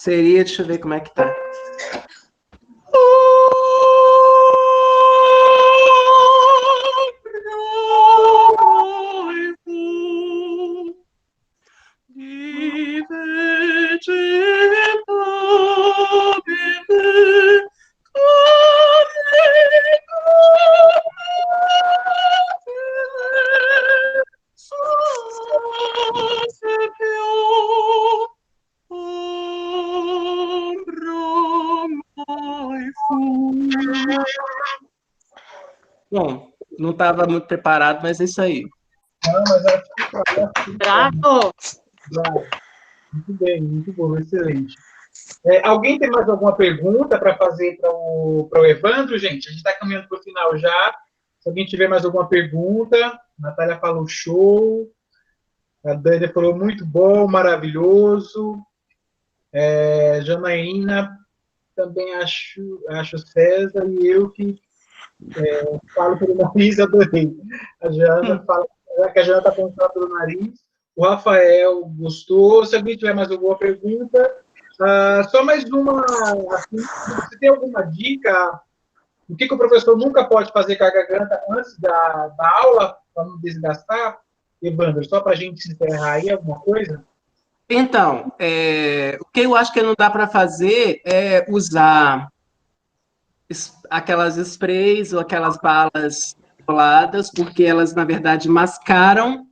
Deixa eu ver como é que tá. Bom, não estava muito preparado, mas é isso aí. Não, mas Bravo! Muito bem, muito bom, excelente. Alguém tem mais alguma pergunta para fazer para o Evandro, gente? A gente está caminhando para o final já. Se alguém tiver mais alguma pergunta, a Natália falou show, a Dani falou muito bom, maravilhoso. Janaína também acho César, e eu que falo pelo nariz, adorei. A Jana fala que a Jana está apontando pelo nariz. O Rafael gostou. Se alguém tiver mais alguma pergunta, só mais uma. Assim, você tem alguma dica? O que o professor nunca pode fazer com a garganta antes da aula, para não desgastar? Evandro, só para a gente encerrar aí alguma coisa? Então, o que eu acho que não dá para fazer é usar aquelas sprays ou aquelas balas isoladas, porque elas, na verdade, mascaram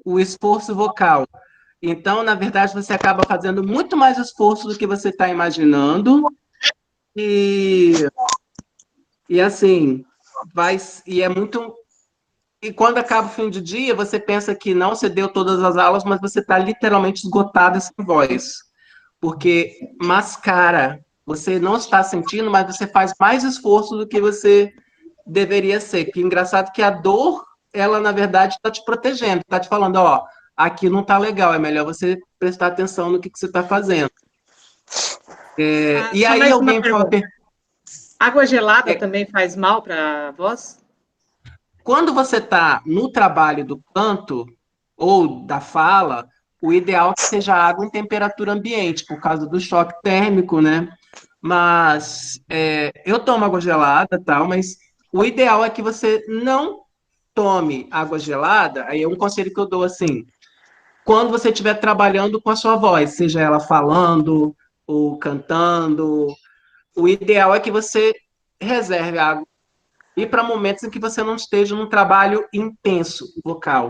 o esforço vocal. Então, na verdade, você acaba fazendo muito mais esforço do que você está imaginando. E assim, e é muito. E quando acaba o fim do dia, você pensa que não, você deu todas as aulas, mas você está literalmente esgotado sem voz. Porque mascara. Você não está sentindo, mas você faz mais esforço do que você deveria ser. Que engraçado que a dor, ela, na verdade, está te protegendo, está te falando, ó, aqui não está legal, é melhor você prestar atenção no que você está fazendo. E aí alguém fala... Água gelada também faz mal para a voz? Quando você está no trabalho do canto ou da fala, o ideal é que seja água em temperatura ambiente, por causa do choque térmico, né? Mas eu tomo água gelada, tal, mas o ideal é que você não tome água gelada. Aí é um conselho que eu dou assim: quando você estiver trabalhando com a sua voz, seja ela falando ou cantando, o ideal é que você reserve água e para momentos em que você não esteja num trabalho intenso vocal.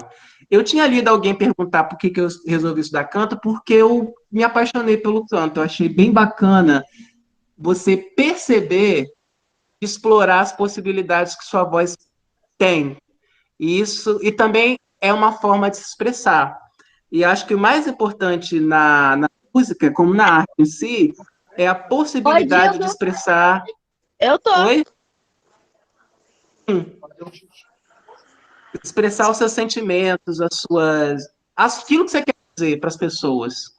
Eu tinha lido alguém perguntar por que eu resolvi estudar canto, porque eu me apaixonei pelo canto. Eu achei bem bacana você perceber, explorar as possibilidades que sua voz tem. E também é uma forma de se expressar. E acho que o mais importante na música, como na arte em si, é a possibilidade de expressar... Eu tô. Oi? Expressar os seus sentimentos, aquilo que você quer dizer para as pessoas.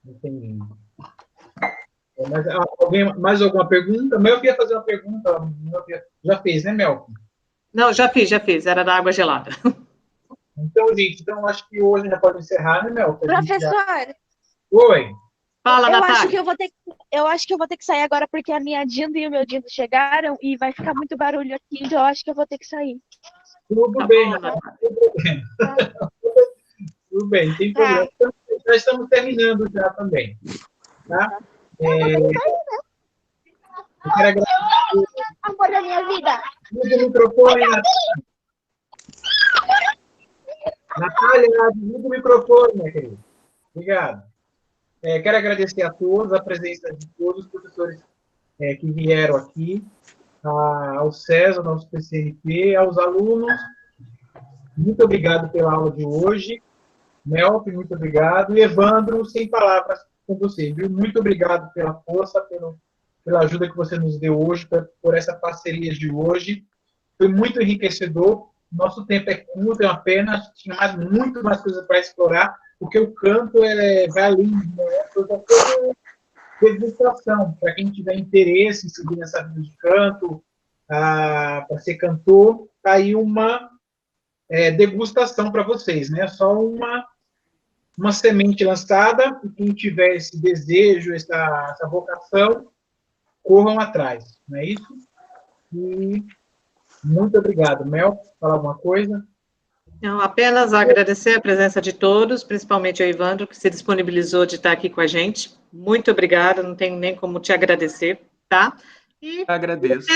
Entendi. Mas, mais alguma pergunta? Mel ia fazer uma pergunta. Já fez, né, Mel? Não, já fiz. Era da água gelada. Então, gente, acho que hoje já pode encerrar, né, Mel? Professor, Oi. Fala, eu Natália. acho que eu vou ter que sair agora porque a minha Dindo e o meu Dindo chegaram e vai ficar muito barulho aqui, então eu acho que eu vou ter que sair. Tudo Tá bem, bom, Natália. Tudo bem, tem problema. Então, já estamos terminando já também. Tá? Eu quero agradecer. Amor da minha vida. Liga o microfone, Natália, desliga o microfone, minha querida. Obrigado. Quero agradecer a todos, a presença de todos os professores que vieram aqui, ao César, nosso PCNP, aos alunos. Muito obrigado pela aula de hoje. Melp, muito obrigado. E Evandro, sem palavras com você, viu? Muito obrigado pela força, pela ajuda que você nos deu hoje, por essa parceria de hoje. Foi muito enriquecedor. Nosso tempo é curto, é uma pena. Tinha muito mais coisas para explorar, porque o canto vai além, né? Toda degustação. Para quem tiver interesse em seguir nessa vida de canto, para ser cantor, está aí uma degustação para vocês, né? Só uma semente lançada, e quem tiver esse desejo, essa vocação, corram atrás, não é isso? E muito obrigado. Mel, falar alguma coisa? Não, apenas agradecer a presença de todos, principalmente ao Evandro, que se disponibilizou de estar aqui com a gente. Muito obrigada, não tenho nem como te agradecer, tá? E agradeço.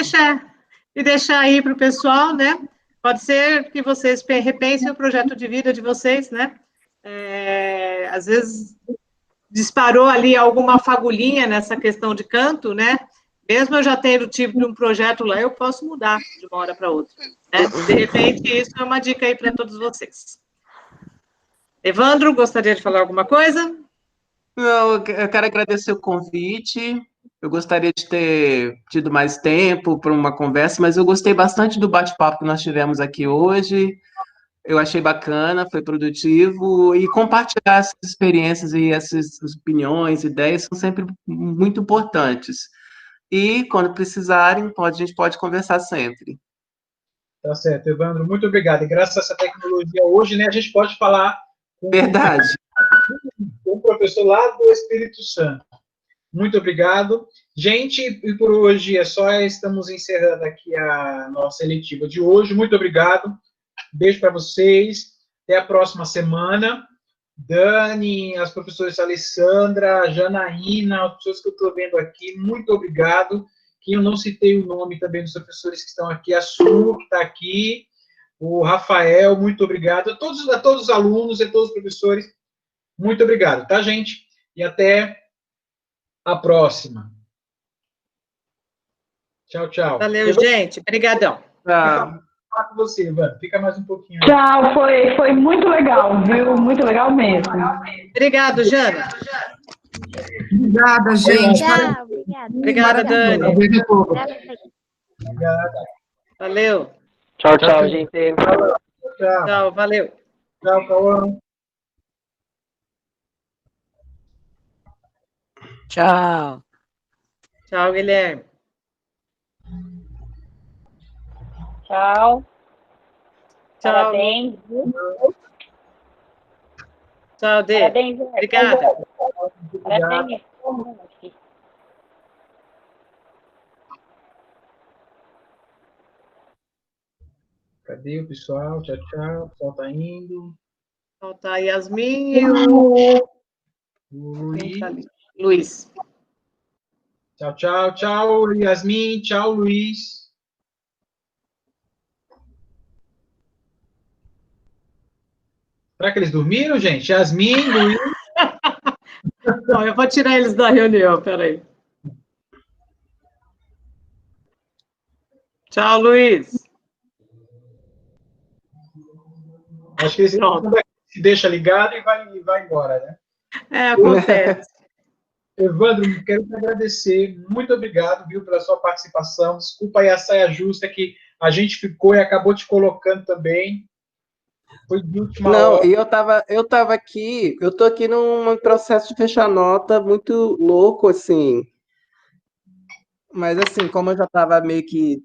Deixar aí para o pessoal, né? Pode ser que vocês repensem o projeto de vida de vocês, né? Às vezes disparou ali alguma fagulhinha nessa questão de canto, né? Mesmo eu já tendo tido um projeto lá, eu posso mudar de uma hora para outra. Né? De repente, isso é uma dica aí para todos vocês. Evandro, gostaria de falar alguma coisa? Não, eu quero agradecer o convite. Eu gostaria de ter tido mais tempo para uma conversa, mas eu gostei bastante do bate-papo que nós tivemos aqui hoje. Eu achei bacana, foi produtivo, e compartilhar essas experiências e essas opiniões, ideias são sempre muito importantes. E quando precisarem, a gente pode conversar sempre. Tá certo, Evandro, muito obrigado. E graças a essa tecnologia hoje, né, a gente pode falar Verdade. com o professor lá do Espírito Santo. Muito obrigado. Gente, e por hoje é só, estamos encerrando aqui a nossa eletiva de hoje. Muito obrigado. Beijo para vocês. Até a próxima semana. Dani, as professoras Alessandra, Janaína, as pessoas que eu estou vendo aqui, muito obrigado. Que eu não citei o nome também dos professores que estão aqui, a Su, que está aqui, o Rafael, muito obrigado. A todos os alunos e a todos os professores, muito obrigado, tá, gente? E até a próxima. Tchau, tchau. Valeu, gente. Obrigadão. Tá. Falar com você, Ivan. Fica mais um pouquinho aí. Tchau, foi muito legal, viu? Muito legal mesmo. Obrigado, Jana. Obrigada, gente. Tchau, obrigada. Obrigada, Dani. Obrigado. Valeu. Tchau, tchau, gente. Tchau. Tchau, valeu. Tchau, Cauã. Tchau. Tchau, Guilherme. Tchau. Tchau. Parabéns. Tchau, Dê. Parabéns. Obrigada. Parabéns. Cadê o pessoal? Tchau, tchau. O pessoal tá indo. Falta a Yasmin e o Luiz. Luiz. Tchau, tchau. Tchau, Yasmin. Tchau, Luiz. Será que eles dormiram, gente? Yasmin, Luiz. Bom, eu vou tirar eles da reunião, peraí. Tchau, Luiz. Acho que esse se deixa ligado e vai embora, né? Acontece. Evandro, quero te agradecer. Muito obrigado, viu, pela sua participação. Desculpa aí a saia justa que a gente ficou e acabou te colocando também. Foi de última hora. Não, e eu tava aqui, eu tô aqui num processo de fechar nota muito louco, assim. Mas assim, como eu já estava meio que.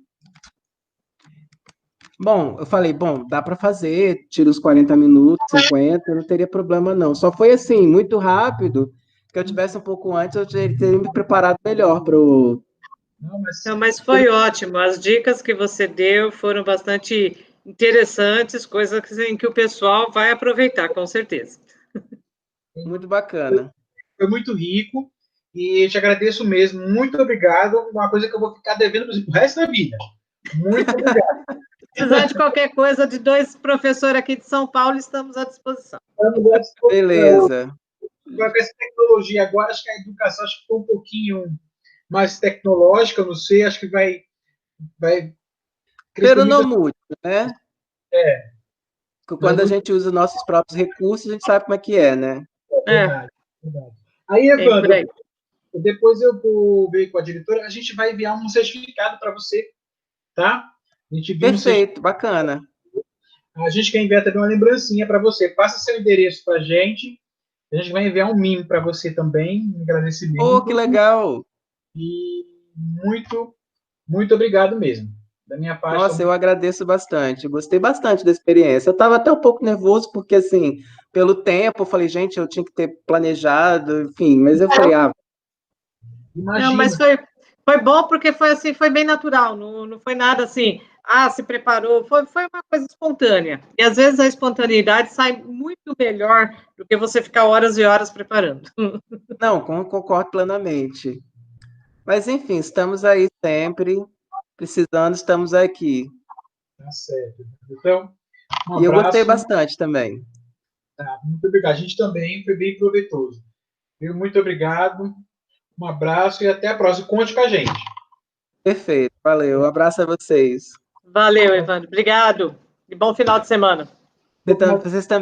Bom, eu falei, bom, dá para fazer, tira os 40 minutos, 50, não teria problema não. Só foi assim, muito rápido, que eu tivesse um pouco antes, eu teria me preparado melhor para o. Não, mas Não, mas foi ótimo. As dicas que você deu foram bastante interessantes, coisas em que o pessoal vai aproveitar, com certeza. Muito bacana. foi muito rico e te agradeço mesmo. Muito obrigado. Uma coisa que eu vou ficar devendo pro resto da vida. Muito obrigado. Se precisar de qualquer coisa de 2 professores aqui de São Paulo, estamos à disposição. Beleza. Com essa tecnologia agora, acho que a educação acho que ficou um pouquinho mais tecnológica, eu não sei, acho que vai Pero não muito, né? É. Porque quando a gente usa os nossos próprios recursos, a gente sabe como é que é, né? Verdade. Aí, Evandro, depois eu vou ver com a diretora, a gente vai enviar um certificado para você, tá? A gente Perfeito, bacana. A gente quer enviar também uma lembrancinha para você. Passa seu endereço para a gente vai enviar um mimo para você também, um agradecimento. Oh, que legal! E muito, muito obrigado mesmo. Da minha parte. Nossa, eu agradeço bastante. Eu gostei bastante da experiência. Eu estava até um pouco nervoso, porque, assim, pelo tempo, eu falei, gente, eu tinha que ter planejado, enfim, mas eu falei, Não, mas foi bom porque foi assim, foi bem natural, não foi nada assim, se preparou, foi uma coisa espontânea. E às vezes a espontaneidade sai muito melhor do que você ficar horas e horas preparando. Não, concordo plenamente. Mas, enfim, estamos aí sempre, precisando, estamos aqui. Tá certo. Então, e eu gostei bastante também. Tá, muito obrigado. A gente também foi bem proveitoso. Muito obrigado. Um abraço e até a próxima. Conte com a gente. Perfeito, valeu. Um abraço a vocês. Valeu, Evandro. Obrigado. E bom final de semana. Vocês também.